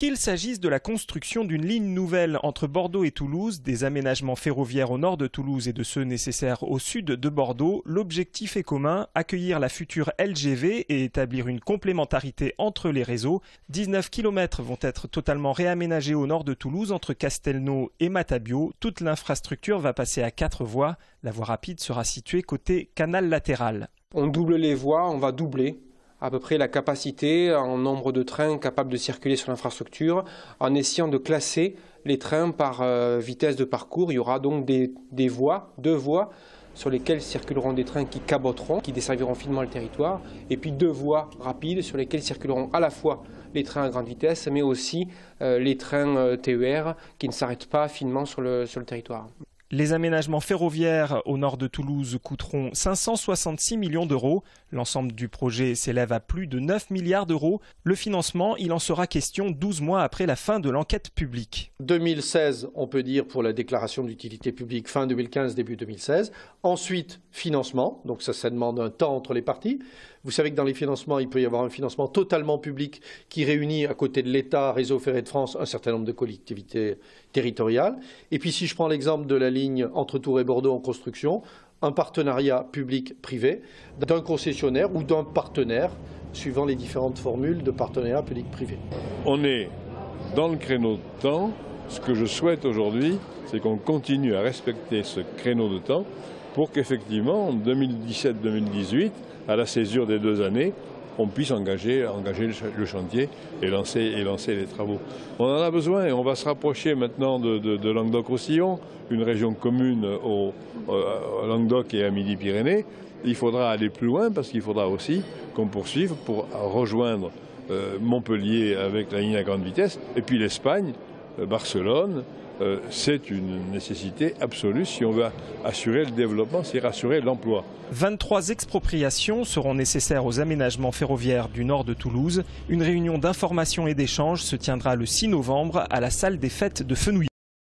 Qu'il s'agisse de la construction d'une ligne nouvelle entre Bordeaux et Toulouse, des aménagements ferroviaires au nord de Toulouse et de ceux nécessaires au sud de Bordeaux, l'objectif est commun, accueillir la future LGV et établir une complémentarité entre les réseaux. 19 km vont être totalement réaménagés au nord de Toulouse entre Castelnau et Matabiau. Toute l'infrastructure va passer à 4 voies. La voie rapide sera située côté canal latéral. On double les voies, on va doubler à peu près la capacité en nombre de trains capables de circuler sur l'infrastructure en essayant de classer les trains par vitesse de parcours. Il y aura donc deux voies sur lesquelles circuleront des trains qui caboteront, qui desserviront finement le territoire, et puis 2 voies rapides sur lesquelles circuleront à la fois les trains à grande vitesse, mais aussi les trains TER qui ne s'arrêtent pas finement sur le territoire. Les aménagements ferroviaires au nord de Toulouse coûteront 566 millions d'euros. L'ensemble du projet s'élève à plus de 9 milliards d'euros. Le financement, il en sera question 12 mois après la fin de l'enquête publique. 2016, on peut dire pour la déclaration d'utilité publique, fin 2015, début 2016. Ensuite, financement, donc ça demande un temps entre les parties. Vous savez que dans les financements, il peut y avoir un financement totalement public qui réunit à côté de l'État, Réseau Ferré de France, un certain nombre de collectivités territoriales. Et puis si je prends l'exemple de la ligne entre Tours et Bordeaux en construction, un partenariat public-privé d'un concessionnaire ou d'un partenaire, suivant les différentes formules de partenariat public-privé. On est dans le créneau de temps. Ce que je souhaite aujourd'hui, c'est qu'on continue à respecter ce créneau de temps pour qu'effectivement, en 2017-2018, à la césure des 2 années, on puisse engager le chantier et lancer les travaux. On en a besoin et on va se rapprocher maintenant de Languedoc-Roussillon, une région commune au Languedoc et à Midi-Pyrénées. Il faudra aller plus loin parce qu'il faudra aussi qu'on poursuive pour rejoindre Montpellier avec la ligne à grande vitesse et puis l'Espagne, Barcelone. C'est une nécessité absolue si on veut assurer le développement, c'est rassurer l'emploi. 23 expropriations seront nécessaires aux aménagements ferroviaires du nord de Toulouse. Une réunion d'information et d'échange se tiendra le 6 novembre à la salle des fêtes de Fenouillet.